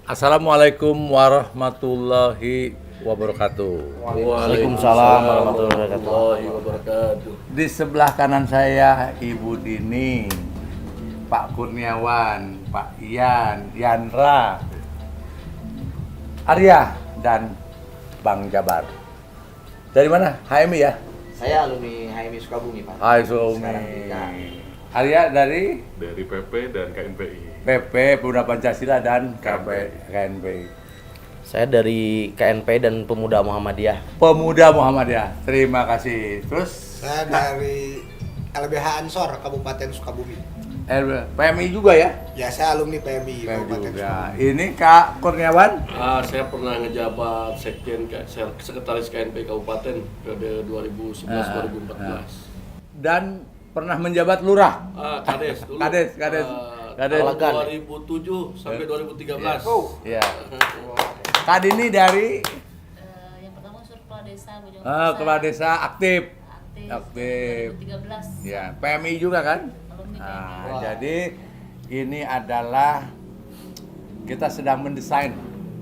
Assalamualaikum warahmatullahi wabarakatuh. Waalaikumsalam warahmatullahi wabarakatuh. Di sebelah kanan saya Ibu Dini, Pak Kurniawan, Pak Ian, Yandra, Arya, dan Bang Jabar. Dari mana? HMI ya? Saya alumni HMI Sukabumi, Pak. Hai Sumi. Sekarang di KHMI. Arya dari PP dan KNPI. PP Pemuda Pancasila dan KNPI. Saya dari KNP dan Pemuda Muhammadiyah. Pemuda Muhammadiyah. Terima kasih. Terus Saya dari LBH Ansor Kabupaten Sukabumi. PMI juga ya? Ya, saya alumni PMI PMI Kabupaten juga. Sukabumi. Ini Kak Kurniawan. Saya pernah ngejabat Sekjen Sekretaris KNP Kabupaten periode 2011-2014. Dan pernah menjabat lurah. Kades dulu. Kades. Kades. 2007 sampai 2013. Ya. Kak Dini dari Yang pertama unsur kepala desa Bojong kepala desa aktif. aktif Aktif. 2013 Ya, PMI juga kan? alumni Nah, jadi ini adalah kita sedang mendesain,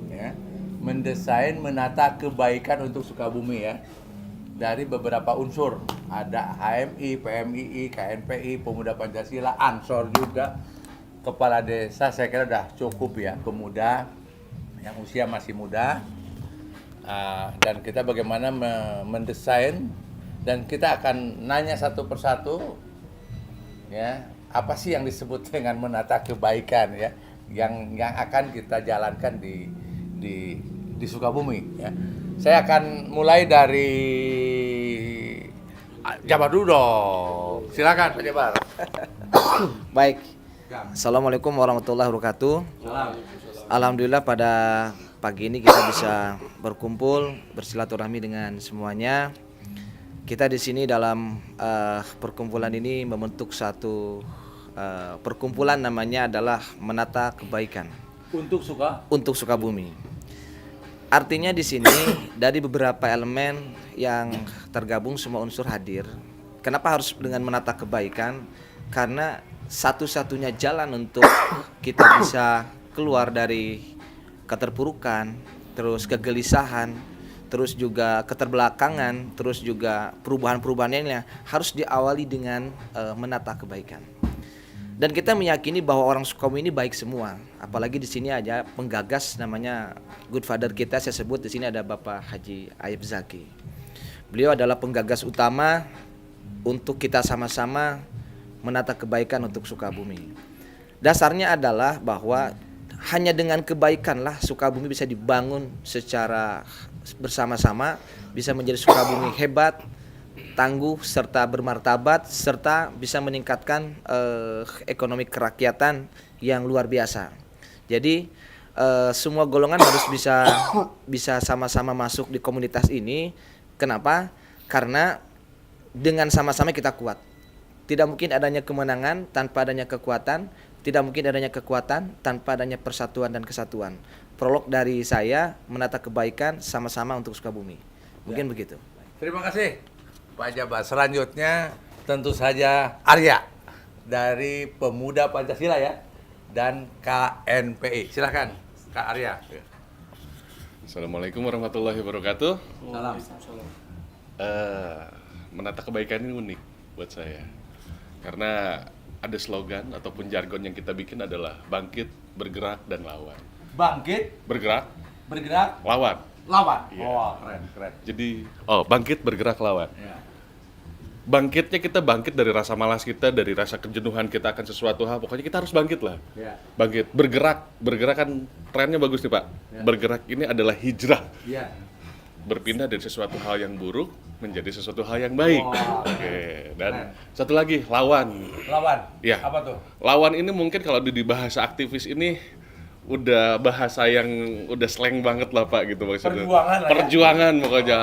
ya, mendesain menata kebaikan untuk Sukabumi ya, dari beberapa unsur. Ada HMI, PMII, KNPI, Pemuda Pancasila, Ansor juga, kepala desa. Saya kira udah cukup ya, pemuda yang usia masih muda. Dan kita bagaimana mendesain, dan kita akan nanya satu persatu ya, apa sih yang disebut dengan menata kebaikan ya, yang akan kita jalankan di Sukabumi ya. Saya akan mulai dari Jabar dulu dong. Silakan Pak Jabar. Baik. Assalamualaikum warahmatullahi wabarakatuh. Alhamdulillah pada pagi ini kita bisa berkumpul bersilaturahmi dengan semuanya. Kita di sini dalam perkumpulan ini membentuk satu perkumpulan, namanya adalah menata kebaikan untuk Sukabumi. Artinya di sini dari beberapa elemen yang tergabung, semua unsur hadir. Kenapa harus dengan menata kebaikan? Karena satu-satunya jalan untuk kita bisa keluar dari keterpurukan, terus kegelisahan, terus juga keterbelakangan, terus juga perubahan-perubahan lainnya harus diawali dengan menata kebaikan. Dan kita meyakini bahwa orang Sukabumi ini baik semua. Apalagi di sini aja penggagas, namanya good father kita, saya sebut di sini ada Bapak Haji Ayub Zaki. Beliau adalah penggagas utama untuk kita sama-sama menata kebaikan untuk Sukabumi. Dasarnya adalah bahwa hanya dengan kebaikanlah Sukabumi bisa dibangun secara bersama-sama, bisa menjadi Sukabumi hebat, tangguh, serta bermartabat, serta bisa meningkatkan ekonomi kerakyatan yang luar biasa. Jadi semua golongan harus bisa sama-sama masuk di komunitas ini. Kenapa? Karena dengan sama-sama kita kuat. Tidak mungkin adanya kemenangan tanpa adanya kekuatan. Tidak mungkin adanya kekuatan tanpa adanya persatuan dan kesatuan. Prolog dari saya, menata kebaikan sama-sama untuk Sukabumi. Mungkin begitu. Terima kasih Pak Jabar. Selanjutnya tentu saja Arya dari Pemuda Pancasila ya, dan KNPI. Silakan Kak Arya. Assalamualaikum warahmatullahi wabarakatuh. Salam. Menata kebaikan ini unik buat saya. Karena ada slogan ataupun jargon yang kita bikin adalah bangkit, bergerak, dan lawan. Bangkit, Bergerak, lawan. lawan. Iya. Wah, keren. Jadi, bangkit, bergerak, lawan. Ya. Bangkitnya kita bangkit dari rasa malas kita, dari rasa kejenuhan kita akan sesuatu hal. Pokoknya kita harus bangkit lah. Ya. Bangkit, bergerak kan trennya bagus nih Pak. Ya. Bergerak ini adalah hijrah. Ya. Berpindah dari sesuatu hal yang buruk menjadi sesuatu hal yang baik. Wah. Oke. Dan satu lagi, lawan. Lawan. Ya. Apa tuh? Lawan ini mungkin kalau di bahasa aktivis ini udah bahasa yang udah slang banget lah Pak gitu maksudnya. Perjuangan lah ya. Perjuangan pokoknya.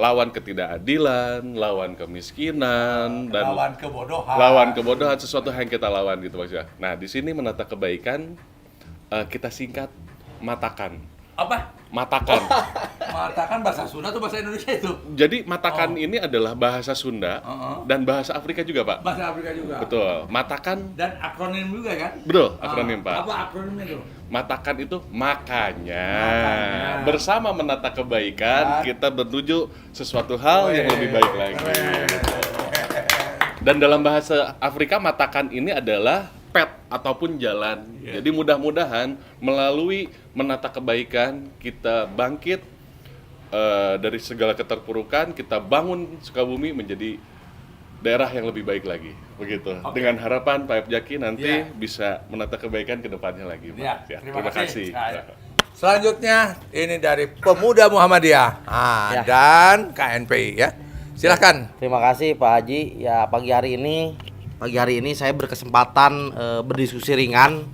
Lawan ketidakadilan, lawan kemiskinan, dan lawan kebodohan. kebodohan, sesuatu yang kita lawan gitu maksudnya. Nah, di sini menata kebaikan kita singkat matakan. Apa? Matakan. Matakan bahasa Sunda atau bahasa Indonesia itu? Jadi matakan ini adalah bahasa Sunda dan bahasa Afrika juga, Pak. Bahasa Afrika juga. Betul. Matakan Dan akronim juga kan? betul, akronim, Pak. Apa akronimnya tuh? Matakan itu makanya. Bersama menata kebaikan kita menuju sesuatu hal yang lebih baik lagi. Dan dalam bahasa Afrika matakan ini adalah path ataupun jalan. Jadi mudah-mudahan melalui menata kebaikan kita bangkit dari segala keterpurukan, kita bangun Sukabumi menjadi daerah yang lebih baik lagi, begitu. Dengan harapan Pak Jaki nanti bisa menata kebaikan ke depannya lagi, Pak. Terima kasih. Selanjutnya ini dari Pemuda Muhammadiyah dan KNPI ya. Silakan. Terima kasih Pak Haji. Ya pagi hari ini saya berkesempatan berdiskusi ringan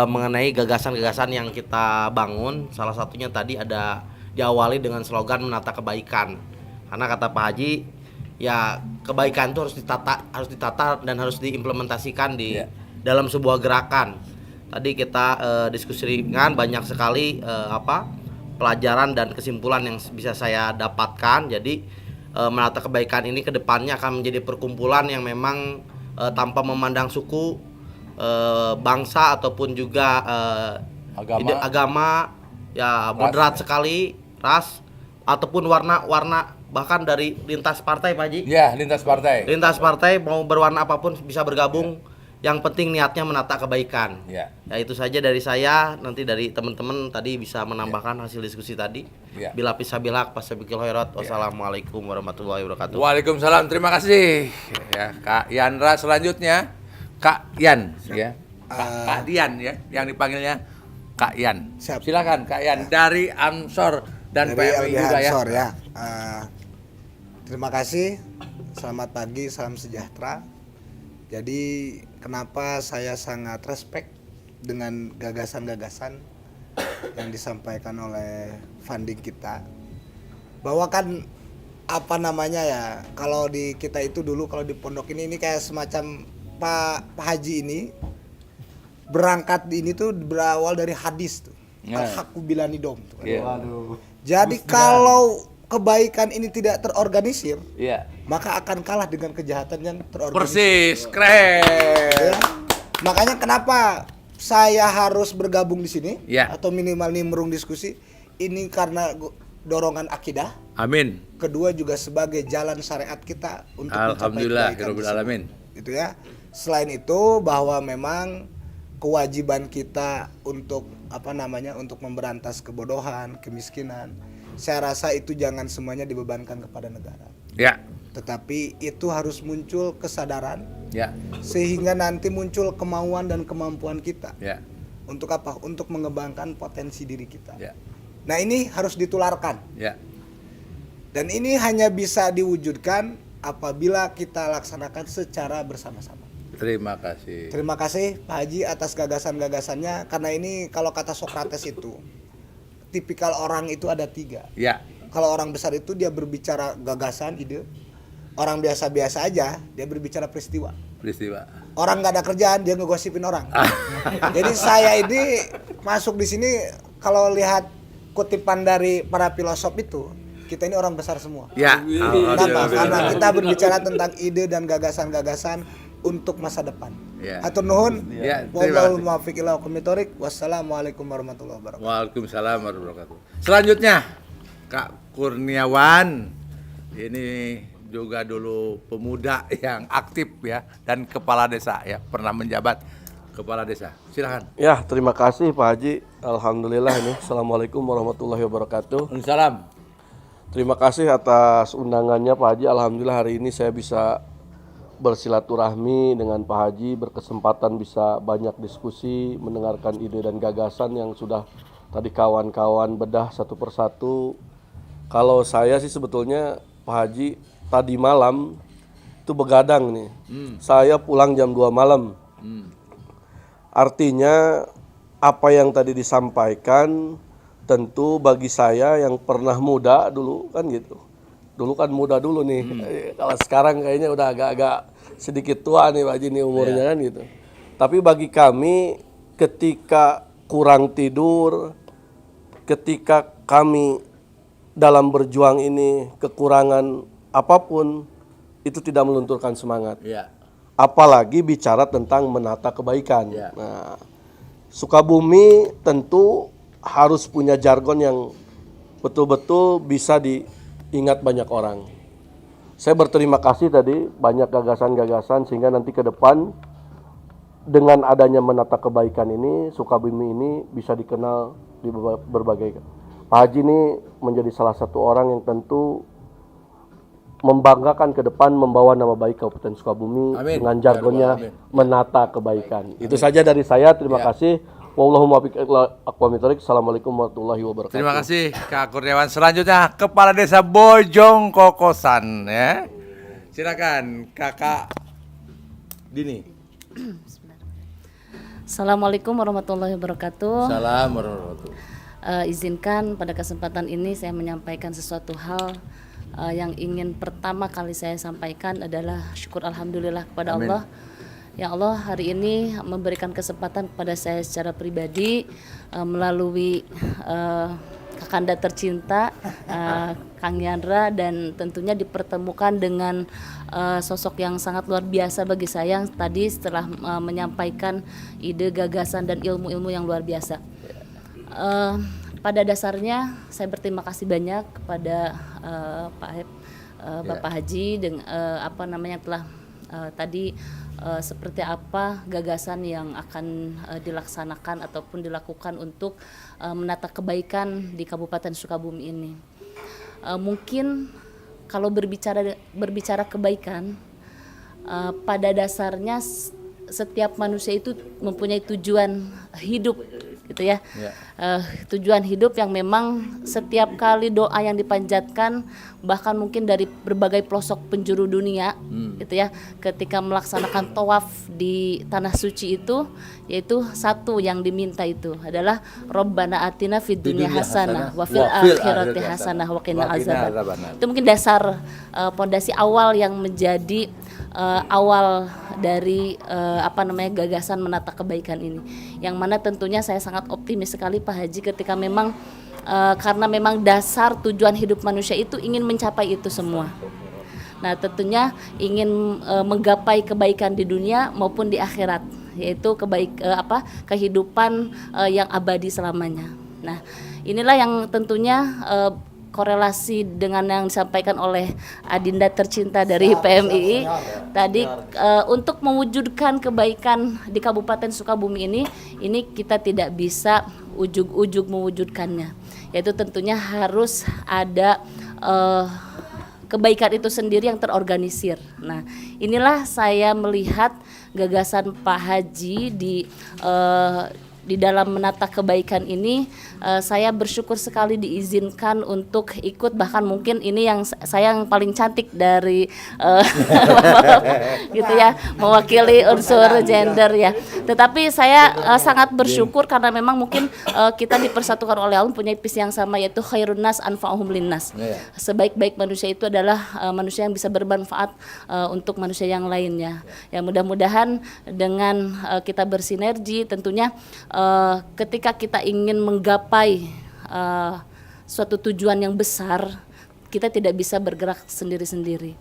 mengenai gagasan-gagasan yang kita bangun. Salah satunya tadi ada diawali dengan slogan menata kebaikan. Karena kata Pak Haji, ya kebaikan itu harus ditata dan harus diimplementasikan di dalam sebuah gerakan. Tadi kita diskusi ringan, banyak sekali pelajaran dan kesimpulan yang bisa saya dapatkan. Jadi menata kebaikan ini ke depannya akan menjadi perkumpulan yang memang tanpa memandang suku, bangsa ataupun juga agama, ya moderat sekali, ras ataupun warna bahkan dari lintas partai, Pak Haji. Ya, lintas partai. Lintas partai mau berwarna apapun bisa bergabung. Yang penting niatnya menata kebaikan. Ya itu saja dari saya. Nanti dari teman-teman tadi bisa menambahkan hasil diskusi tadi. Bila pisabilak pasabikil khairat. Wassalamualaikum warahmatullahi wabarakatuh. Waalaikumsalam. Terima kasih. Ya, Kak Yandra selanjutnya Kak Yan ya. Kak Dian ya yang dipanggilnya Kak Yan. Siap. Silakan Kak Yan dari Ansor dan PMI juga ya. Ansor ya. Terima kasih. Selamat pagi, salam sejahtera. Jadi kenapa saya sangat respect dengan gagasan-gagasan yang disampaikan oleh funding kita, bahwa kan apa namanya ya, kalau di kita itu dulu kalau di pondok ini kayak semacam Pak Haji ini berangkat ini tuh berawal dari hadis tuh, al-haqqu bilanidom tuh. Jadi kalau kebaikan ini tidak terorganisir, maka akan kalah dengan kejahatan yang terorganisir. Persis, keren. Ya. Makanya kenapa saya harus bergabung di sini atau minimal nimbrung diskusi ini, karena dorongan akidah. Amin. Kedua juga sebagai jalan syariat kita untuk Alhamdulillah, Rabbil Alamin. Itu ya. Selain itu bahwa memang kewajiban kita untuk untuk memberantas kebodohan, kemiskinan. Saya rasa itu jangan semuanya dibebankan kepada negara. Ya. Tetapi itu harus muncul kesadaran. Ya. Sehingga nanti muncul kemauan dan kemampuan kita. Ya. Untuk apa? Untuk mengembangkan potensi diri kita. Ya. Nah, ini harus ditularkan. Ya. Dan ini hanya bisa diwujudkan apabila kita laksanakan secara bersama-sama. Terima kasih. Terima kasih Pak Haji atas gagasan-gagasannya. Karena ini kalau kata Sokrates itu, tipikal orang itu ada 3. Ya. Kalau orang besar itu dia berbicara gagasan, ide. Orang biasa-biasa aja dia berbicara peristiwa. Orang nggak ada kerjaan dia ngegosipin orang. Jadi saya ini masuk di sini kalau lihat kutipan dari para filosof itu, kita ini orang besar semua. Ya. Kenapa? Karena kita berbicara tentang ide dan gagasan-gagasan untuk masa depan. Atur nuhun. Wallahul muwaffiq ila aqwamit thoriq. Wassalamualaikum warahmatullahi wabarakatuh. Waalaikumsalam warahmatullahi wabarakatuh. Selanjutnya Kak Kurniawan. Ini juga dulu pemuda yang aktif ya dan kepala desa ya, pernah menjabat kepala desa. Silakan. Ya, terima kasih Pak Haji. Alhamdulillah ini. Assalamualaikum warahmatullahi wabarakatuh. Waalaikumsalam. Terima kasih atas undangannya Pak Haji. Alhamdulillah hari ini saya bisa bersilaturahmi dengan Pak Haji, berkesempatan bisa banyak diskusi, mendengarkan ide dan gagasan yang sudah tadi kawan-kawan bedah satu persatu. Kalau saya sih sebetulnya Pak Haji tadi malam itu begadang nih. Saya pulang jam 2 malam. Artinya apa yang tadi disampaikan tentu bagi saya yang pernah muda dulu kan gitu. Dulu kan muda dulu nih. Kalau sekarang kayaknya udah agak-agak sedikit tua nih Pak Haji nih umurnya kan gitu. Tapi bagi kami ketika kurang tidur, ketika kami dalam berjuang ini kekurangan apapun, itu tidak melunturkan semangat. Apalagi bicara tentang menata kebaikan. Nah, Sukabumi tentu harus punya jargon yang betul-betul bisa diingat banyak orang. Saya berterima kasih tadi banyak gagasan-gagasan sehingga nanti ke depan dengan adanya menata kebaikan ini, Sukabumi ini bisa dikenal di berbagai. Pak Haji ini menjadi salah satu orang yang tentu membanggakan ke depan membawa nama baik Kabupaten Sukabumi. Amin. Dengan jargonnya Amin. menata kebaikan. Itu saja dari saya. Terima Ya. kasih. Wallahumma aqwamitorik. Assalamualaikum warahmatullahi wabarakatuh. Terima kasih Kak Kurniawan. Selanjutnya Kepala Desa Bojong Kokosan ya. Silakan Kakak Dini. Assalamualaikum warahmatullahi wabarakatuh. Salam warahmatullahi wabarakatuh. Izinkan pada kesempatan ini saya menyampaikan sesuatu hal yang ingin pertama kali saya sampaikan adalah syukur alhamdulillah kepada Amin. Allah. Ya Allah, hari ini memberikan kesempatan kepada saya secara pribadi melalui Kakanda tercinta Kang Yandra, dan tentunya dipertemukan dengan sosok yang sangat luar biasa bagi saya yang tadi setelah menyampaikan ide, gagasan dan ilmu-ilmu yang luar biasa. Pada dasarnya saya berterima kasih banyak kepada Pak Heb, Bapak Haji dengan telah tadi seperti apa gagasan yang akan dilaksanakan ataupun dilakukan untuk menata kebaikan di Kabupaten Sukabumi ini. Mungkin kalau berbicara kebaikan, pada dasarnya setiap manusia itu mempunyai tujuan hidup, gitu ya. Tujuan hidup yang memang setiap kali doa yang dipanjatkan, bahkan mungkin dari berbagai pelosok penjuru dunia, gitu ya, ketika melaksanakan tawaf di tanah suci itu, yaitu satu yang diminta itu adalah Rabbana atina fid dunya hasanah wa fil akhirati hasanah wa qina azabannar. Itu mungkin dasar pondasi awal yang menjadi awal dari gagasan menata kebaikan ini, yang mana tentunya saya sangat optimis sekali Pak Haji ketika memang karena memang dasar tujuan hidup manusia itu ingin mencapai itu semua. Nah, tentunya ingin menggapai kebaikan di dunia maupun di akhirat, yaitu kehidupan yang abadi selamanya. Nah, inilah yang tentunya korelasi dengan yang disampaikan oleh Adinda tercinta dari PMII tadi, untuk mewujudkan kebaikan di Kabupaten Sukabumi ini kita tidak bisa ujug-ujug mewujudkannya, yaitu tentunya harus ada kebaikan itu sendiri yang terorganisir. Nah, inilah saya melihat gagasan Pak Haji di dalam menata kebaikan ini. Saya bersyukur sekali diizinkan untuk ikut, bahkan mungkin ini yang saya yang paling cantik dari gitu ya, mewakili unsur gender ya. Tetapi saya sangat bersyukur karena memang mungkin kita dipersatukan oleh Allah, punya visi yang sama, yaitu khairun nas anfa'uhum linnas. Sebaik-baik manusia itu adalah manusia yang bisa bermanfaat untuk manusia yang lainnya. Ya, mudah-mudahan dengan kita bersinergi, tentunya ketika kita ingin menggapai suatu tujuan yang besar, kita tidak bisa bergerak sendiri-sendiri.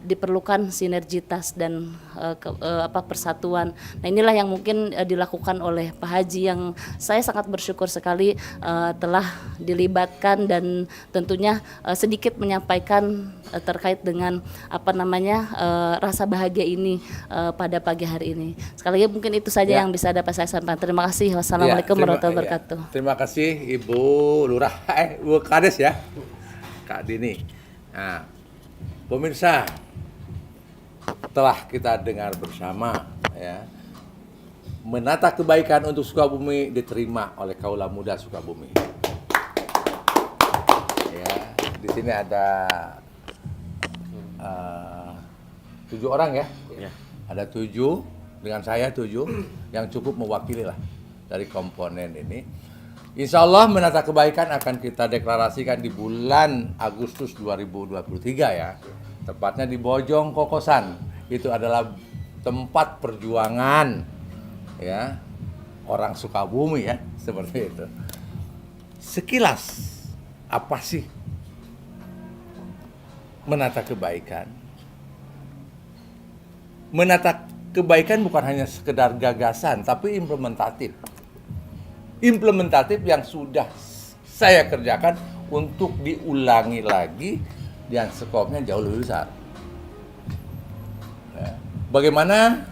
Diperlukan sinergitas dan persatuan. Nah, inilah yang mungkin dilakukan oleh Pak Haji, yang saya sangat bersyukur sekali telah dilibatkan, dan tentunya sedikit menyampaikan terkait dengan rasa bahagia ini pada pagi hari ini. Sekali lagi mungkin itu saja yang bisa dapat saya sampaikan. Terima kasih. Wassalamualaikum warahmatullahi wabarakatuh. Terima kasih Ibu Lurah, Ibu Kades ya, Kak Dini. Nah, pemirsa, telah kita dengar bersama ya, menata kebaikan untuk Sukabumi diterima oleh kaula muda Sukabumi. Ya, di sini ada 7 orang ya. Ada 7 dengan saya 7 yang cukup mewakili lah dari komponen ini. Insya Allah menata kebaikan akan kita deklarasikan di bulan Agustus 2023 ya. Tepatnya di Bojong Kokosan. Itu adalah tempat perjuangan ya orang Sukabumi ya, seperti itu. Sekilas apa sih menata kebaikan? Menata kebaikan bukan hanya sekedar gagasan, tapi implementatif. implementatif yang sudah saya kerjakan untuk diulangi lagi dan skopnya jauh lebih besar. Ya. Bagaimana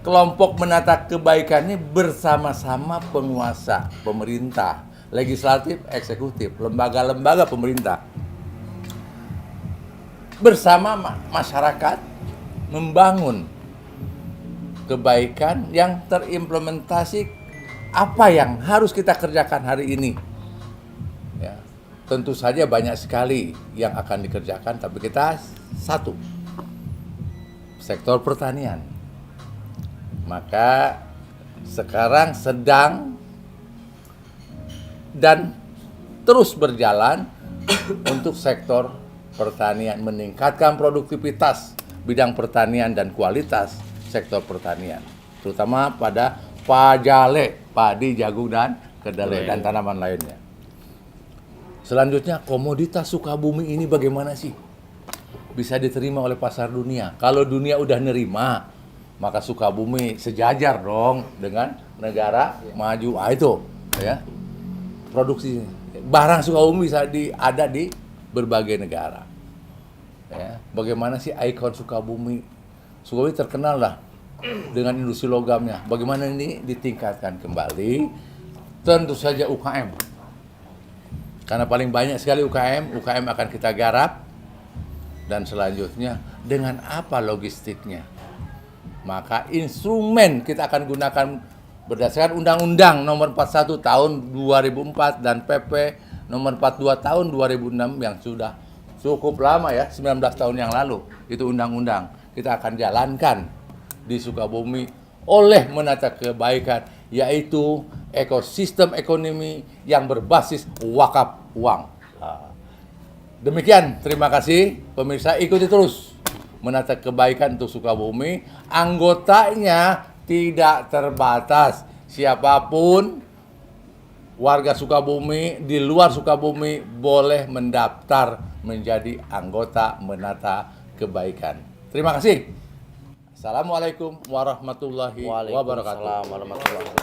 kelompok menata kebaikan ini bersama-sama penguasa, pemerintah, legislatif, eksekutif, lembaga-lembaga pemerintah bersama masyarakat membangun kebaikan yang terimplementasi apa yang harus kita kerjakan hari ini. Ya, tentu saja banyak sekali yang akan dikerjakan, tapi kita satu, sektor pertanian. Maka sekarang sedang dan terus berjalan untuk sektor pertanian, meningkatkan produktivitas bidang pertanian dan kualitas sektor pertanian, terutama pada pajale, padi, jagung, dan kedelai, dan tanaman lainnya. Selanjutnya, komoditas Sukabumi ini bagaimana sih bisa diterima oleh pasar dunia? Kalau dunia udah nerima, maka Sukabumi sejajar dong dengan negara maju. Itu ya, produksi barang Sukabumi bisa ada di berbagai negara. Ya, bagaimana sih ikon Sukabumi? Sukabumi terkenal lah dengan industri logamnya. Bagaimana ini ditingkatkan kembali? Tentu saja UKM. Karena paling banyak sekali UKM akan kita garap. Dan selanjutnya, dengan apa logistiknya? Maka instrumen kita akan gunakan berdasarkan Undang-Undang Nomor 41 Tahun 2004 dan PP Nomor 42 Tahun 2006 yang sudah cukup lama ya, 19 tahun yang lalu. Itu undang-undang. Kita akan jalankan di Sukabumi oleh menata kebaikan, yaitu ekosistem ekonomi yang berbasis wakaf uang. Demikian, terima kasih pemirsa, ikuti terus menata kebaikan untuk Sukabumi. Anggotanya tidak terbatas, siapapun warga Sukabumi di luar Sukabumi boleh mendaftar menjadi anggota menata kebaikan. Terima kasih. Assalamualaikum warahmatullahi wabarakatuh. Waalaikumsalam warahmatullahi wabarakatuh.